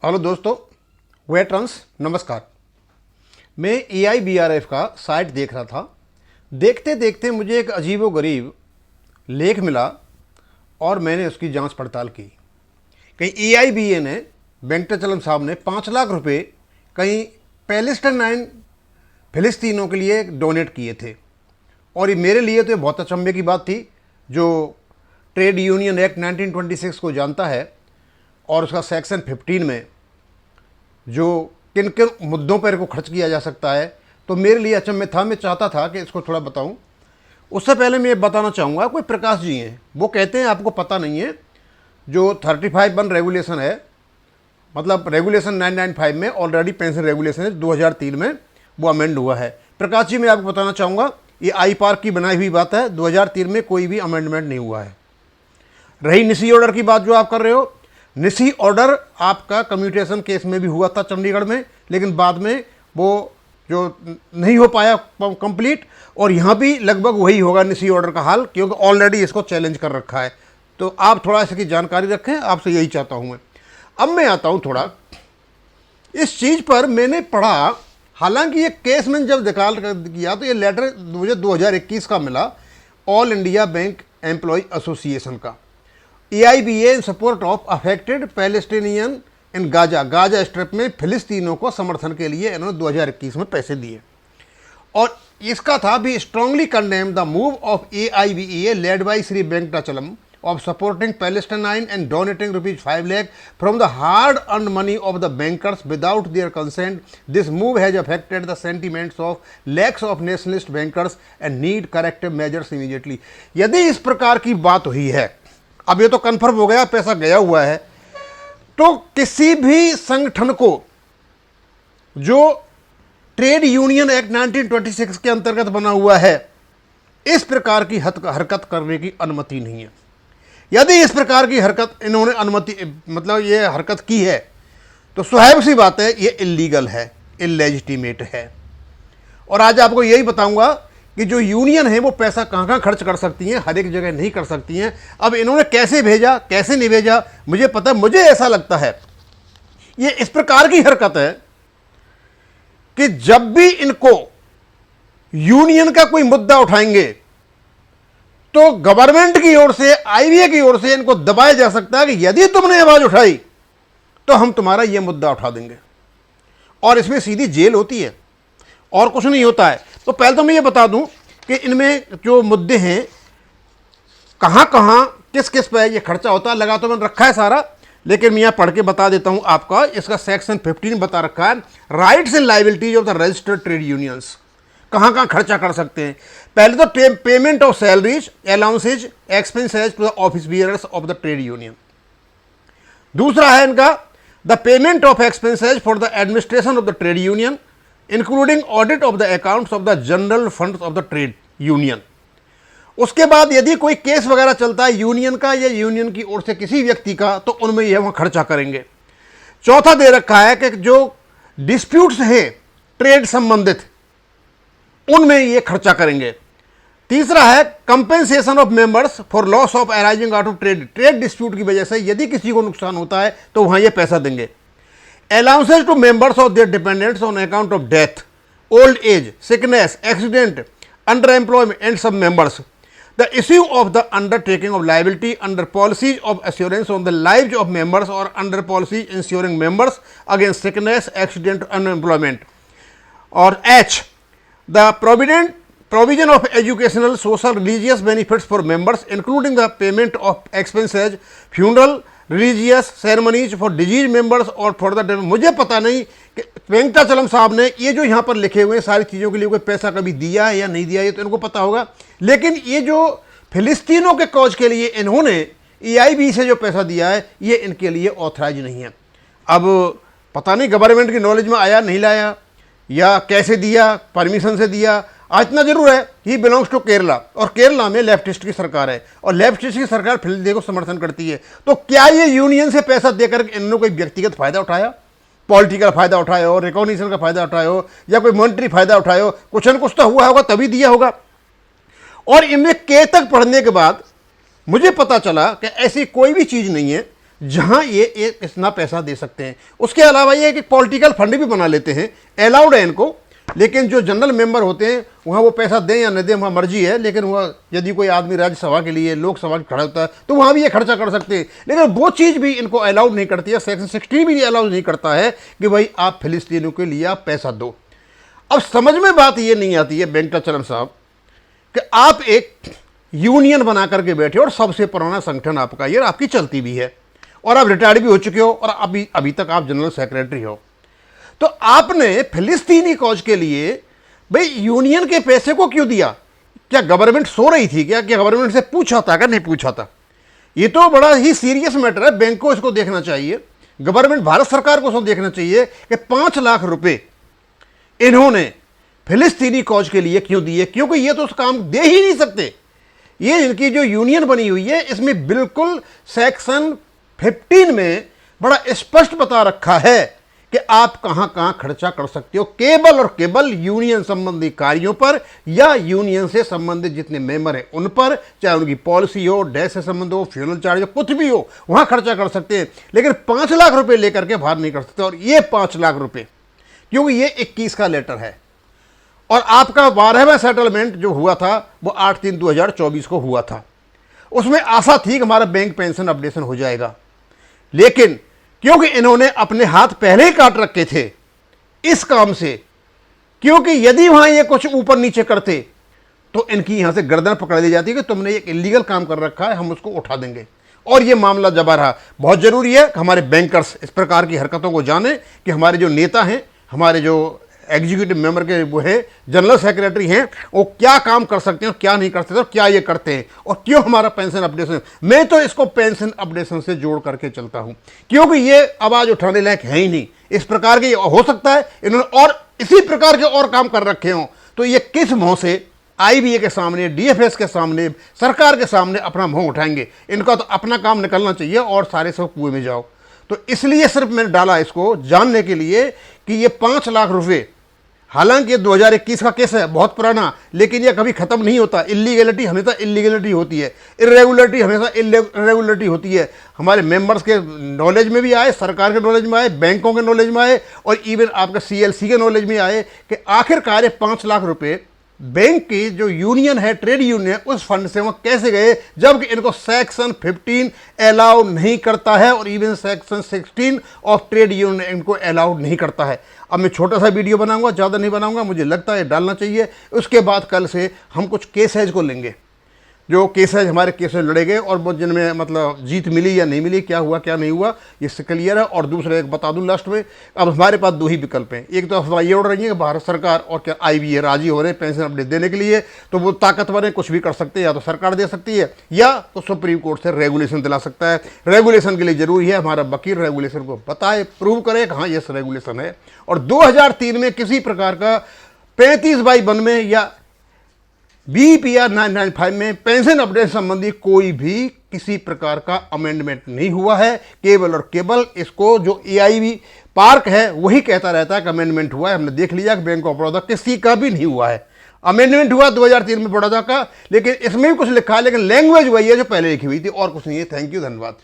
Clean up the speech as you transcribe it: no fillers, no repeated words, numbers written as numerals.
Hello दोस्तों, veterans नमस्कार। मैं AIBRF का साइट देख रहा था। देखते देखते मुझे एक अजीबोगरीब लेख मिला और मैंने उसकी जांच पड़ताल की। कहीं AIBA ने, वेंकटाचलम साहब ने 5 लाख रुपए कहीं पैलेस्टाइन फिलिस्तीनों के लिए डोनेट किए थे। और ये मेरे लिए तो ये बहुत अचंभे की बात थी। जो ट्रेड यूनियन एक्ट 1926 को जानता है और उसका सेक्शन 15 में जो किन किन मुद्दों पर को खर्च किया जा सकता है, तो मेरे लिए अचंभे था। मैं चाहता था कि इसको थोड़ा बताऊं। उससे पहले मैं ये बताना चाहूँगा, कोई प्रकाश जी हैं, वो कहते हैं आपको पता नहीं है, जो 35(1) रेगुलेशन है, मतलब रेगुलेशन 995 में ऑलरेडी पेंशन रेगुलेशन है, 2003 में वो अमेंड हुआ है। प्रकाश जी, मैं आपको बताना चाहूँगा, ये IPARC की बनाई हुई बात है। 2003 में कोई भी अमेंडमेंट नहीं हुआ है। रही निसी ऑर्डर की बात जो आप कर रहे हो, निसी ऑर्डर आपका कम्यूटेशन केस में भी हुआ था चंडीगढ़ में, लेकिन बाद में वो जो नहीं हो पाया कंप्लीट, और यहाँ भी लगभग वही होगा निसी ऑर्डर का हाल, क्योंकि ऑलरेडी इसको चैलेंज कर रखा है। तो आप थोड़ा इसकी जानकारी रखें, आपसे यही चाहता हूँ मैं। अब मैं आता हूँ थोड़ा इस चीज़ पर। मैंने पढ़ा, हालांकि ये केस मैंने जब निकाल कर किया तो ये लेटर मुझे 2021 का मिला, all India bank employ association का। AIBA in support of affected Palestinian in Gaza strip में फिलिस्तीनों को समर्थन के लिए इन्होंने 2021 में पैसे दिए। और इसका था भी strongly condemn the move of AIBA led by Shri Venkatachalam of supporting Palestine and donating ₹5 lakh from the hard-earned money of the bankers without their consent. This move has affected the sentiments of lakhs of nationalist bankers and need corrective measures immediately. यदि इस प्रकार की बात हुई है, अब ये तो कन्फर्म हो गया, पैसा गया हुआ है, तो किसी भी संगठन को जो ट्रेड यूनियन एक्ट 1926 के अंतर्गत बना हुआ है, इस प्रकार की हरकत करने की अनुमति नहीं है। यदि इस प्रकार की हरकत इन्होंने मतलब ये हरकत की है, तो स्वाभाविक सी बात है ये इल्लीगल है, इलेजिटिमेट है। और आज आपको यही बताऊंगा कि जो यूनियन है वो पैसा कहाँ कहाँ खर्च कर सकती हैं, हर एक जगह नहीं कर सकती हैं। अब इन्होंने कैसे भेजा, कैसे नहीं भेजा, मुझे पता। मुझे ऐसा लगता है ये इस प्रकार की हरकत है कि जब भी इनको यूनियन का कोई मुद्दा उठाएंगे तो गवर्नमेंट की ओर से, IBA की ओर से इनको दबाया जा सकता है कि यदि तुमने आवाज उठाई तो हम तुम्हारा यह मुद्दा उठा देंगे, और इसमें सीधी जेल होती है और कुछ नहीं होता है। तो पहले तो मैं ये बता दूं कि इनमें जो मुद्दे हैं, कहां कहां किस किस पे ये खर्चा होता है, लगा तो मैंने रखा है सारा, लेकिन मैं यहां पढ़ के बता देता हूं आपका। इसका सेक्शन 15 बता रखा है, rights and liabilities of the registered trade unions, कहाँ कहाँ खर्चा कर सकते हैं। पहले तो payment of salaries, allowances, expenses to the office bearers of the trade union. दूसरा है इनका the payment of expenses for the administration of the trade union including audit of the accounts of the general funds of the trade union. उसके बाद यदि कोई case वगैरह चलता है यूनियन का या यूनियन की ओर से किसी व्यक्ति का, तो उनमें यह वहां खर्चा करेंगे। चौथा दे रखा है कि जो डिस्प्यूट्स हैं ट्रेड संबंधित, उनमें ये खर्चा करेंगे। तीसरा है compensation of members for loss of arising out of trade dispute की वजह से यदि किसी को नुकसान होता है तो वहां ये पैसा देंगे। Allowances to members of their dependents on account of death, old age, sickness, accident, under employment and sub members. The issue of the undertaking of liability under policies of assurance on the lives of members और under policy insuring members against sickness, accident, unemployment. और H, the provision of educational, social, religious benefits for members, including the payment of expenses, funeral, religious ceremonies for deceased members और for the। मुझे पता नहीं कि वेंकटाचलम साहब ने ये जो यहाँ पर लिखे हुए सारी चीज़ों के लिए कोई पैसा कभी दिया है या नहीं दिया, ये तो इनको पता होगा। लेकिन ये जो फिलिस्तीनों के कॉज के लिए इन्होंने AIB से जो पैसा दिया है, ये इनके लिए ऑथराइज नहीं है। अब पता नहीं गवर्नमेंट की नॉलेज में आया नहीं लाया, या कैसे दिया, परमिशन से दिया। आज इतना जरूर है, ही बिलोंग्स टू केरला, और केरला में लेफ्टिस्ट की सरकार है, और लेफ्टिस्ट की सरकार फिलिस्तीन को समर्थन करती है। तो क्या ये यूनियन से पैसा देकर इन्होंने कोई व्यक्तिगत फायदा उठाया, पॉलिटिकल फायदा उठाया हो, रिकॉग्निशन का फायदा उठाया हो, या कोई मॉनिटरी फायदा उठाया हो? कुछ न कुछ तो हुआ होगा, तभी दिया होगा। और इनमें के तक पढ़ने के बाद मुझे पता चला कि ऐसी कोई भी चीज़ नहीं है जहां ये इतना पैसा दे सकते हैं। उसके अलावा ये कि पॉलिटिकल फंड भी बना लेते हैं, अलाउड है इनको, लेकिन जो जनरल मेंबर होते हैं वहाँ वो पैसा दें या न दें वहाँ मर्जी है। लेकिन वह यदि कोई आदमी राज्यसभा के लिए लोकसभा खड़ा होता है तो वहाँ भी ये खर्चा कर सकते हैं, लेकिन वो चीज़ भी इनको अलाउड नहीं करती है। सेक्शन 16 भी अलाउड नहीं करता है कि भाई आप फिलिस्तीनियों के लिए आप पैसा दो। अब समझ में बात ये नहीं आती है वेंकटाचलम साहब कि आप एक यूनियन बना करके बैठे और सबसे पुराना संगठन आपका ये, आपकी चलती भी है और आप रिटायर्ड भी हो चुके हो और अभी तक आप जनरल सेक्रेटरी हो, तो आपने फिलिस्तीनी कॉज के लिए भाई यूनियन के पैसे को क्यों दिया? क्या गवर्नमेंट सो रही थी क्या गवर्नमेंट से पूछा था क्या? नहीं पूछा था। ये तो बड़ा ही सीरियस मैटर है, बैंक को इसको देखना चाहिए, गवर्नमेंट भारत सरकार को इसको देखना चाहिए कि 5 लाख रुपए इन्होंने फिलिस्तीनी कॉज के लिए क्यों दिए, क्योंकि ये तो उस काम दे ही नहीं सकते। ये इनकी जो यूनियन बनी हुई है इसमें बिल्कुल सेक्शन 15 में बड़ा स्पष्ट बता रखा है कि आप कहां कहां खर्चा कर सकते हो, केवल और केवल यूनियन संबंधी कार्यों पर या यूनियन से संबंधित जितने मेंबर हैं उन पर, चाहे उनकी पॉलिसी हो, डैश से संबंध हो, फ्यूनल चार्ज हो, कुछ भी हो, वहां खर्चा कर सकते हैं, लेकिन 5 लाख रुपए लेकर के बाहर नहीं कर सकते। और ये 5 लाख रुपए, क्योंकि ये 21 का लेटर है और आपका 12वां सेटलमेंट जो हुआ था वो 8/3/2024 को हुआ था। उसमें आशा थी कि हमारा बैंक पेंशन अपडेशन हो जाएगा, लेकिन क्योंकि इन्होंने अपने हाथ पहले ही काट रखे थे इस काम से, क्योंकि यदि वहां ये कुछ ऊपर नीचे करते तो इनकी यहां से गर्दन पकड़ ली जाती कि तुमने एक इलीगल काम कर रखा है, हम उसको उठा देंगे। और ये मामला जबा रहा। बहुत जरूरी है कि हमारे बैंकर्स इस प्रकार की हरकतों को जाने कि हमारे जो नेता हैं, हमारे जो एग्जीक्यूटिव मेंबर के वो है, जनरल सेक्रेटरी हैं, वो क्या काम कर सकते हैं और क्या नहीं कर सकते और क्या ये करते हैं और क्यों हमारा पेंशन अपडेशन। मैं तो इसको पेंशन अपडेशन से जोड़ करके चलता हूं, क्योंकि ये आवाज उठाने लायक है ही नहीं। इस प्रकार के हो सकता है इन्होंने और इसी प्रकार के और काम कर रखे हों, तो ये किस मुंह से IBA के सामने, DFS के सामने, सरकार के सामने अपना मुंह उठाएंगे? इनका तो अपना काम निकलना चाहिए और सारे सब कुएं में जाओ। तो इसलिए सिर्फ मैंने डाला इसको जानने के लिए कि ये 5 लाख रुपए, हालांकि ये 2021 का केस है, बहुत पुराना, लेकिन ये कभी खत्म नहीं होता। इलीगैलिटी हमेशा इलीगैलिटी होती है, इरेगुलरिटी हमेशा इरेगुलरिटी होती है। हमारे मेंबर्स के नॉलेज में भी आए, सरकार के नॉलेज में आए, बैंकों के नॉलेज में आए और इवन आपके CLC के नॉलेज में आए कि आखिरकार ये 5 लाख रुपए बैंक की जो यूनियन है, ट्रेड यूनियन, उस फंड से वो कैसे गए, जबकि इनको सेक्शन 15 अलाउ नहीं करता है और even section 16 of trade union इनको अलाउड नहीं करता है। अब मैं छोटा सा वीडियो बनाऊंगा, ज़्यादा नहीं बनाऊंगा, मुझे लगता है डालना चाहिए। उसके बाद कल से हम कुछ केसेज को लेंगे, जो केसेज हमारे केसेज लड़े गए और वो जिनमें मतलब जीत मिली या नहीं मिली, क्या हुआ क्या नहीं हुआ, ये क्लियर है। और दूसरा एक बता दूं लास्ट में, अब हमारे पास 2 ही विकल्प हैं। एक तो अफवाह ये उड़ रही है कि भारत सरकार और क्या IBA राजी हो रहे हैं पेंशन अपडेट देने के लिए, तो वो ताकतवर है, कुछ भी कर सकते हैं, या तो सरकार दे सकती है या तो सुप्रीम कोर्ट से रेगुलेशन दिला सकता है। रेगुलेशन के लिए जरूरी है हमारा वकील रेगुलेशन को बताए, प्रूव करे कि हाँ ये रेगुलेशन है। और 2003 में किसी प्रकार का 35/92 या BPR 995 में पेंशन अपडेट संबंधी कोई भी किसी प्रकार का अमेंडमेंट नहीं हुआ है। केवल और केवल इसको जो AIB पार्क है वही कहता रहता है कि अमेंडमेंट हुआ है। हमने देख लिया कि बैंक ऑफ बड़ौदा किसी का भी नहीं हुआ है। अमेंडमेंट हुआ 2003 में बड़ौदा का, लेकिन इसमें भी कुछ लिखा है, लेकिन लैंग्वेज वही है जो पहले लिखी हुई थी और कुछ नहीं है। थैंक यू, धन्यवाद।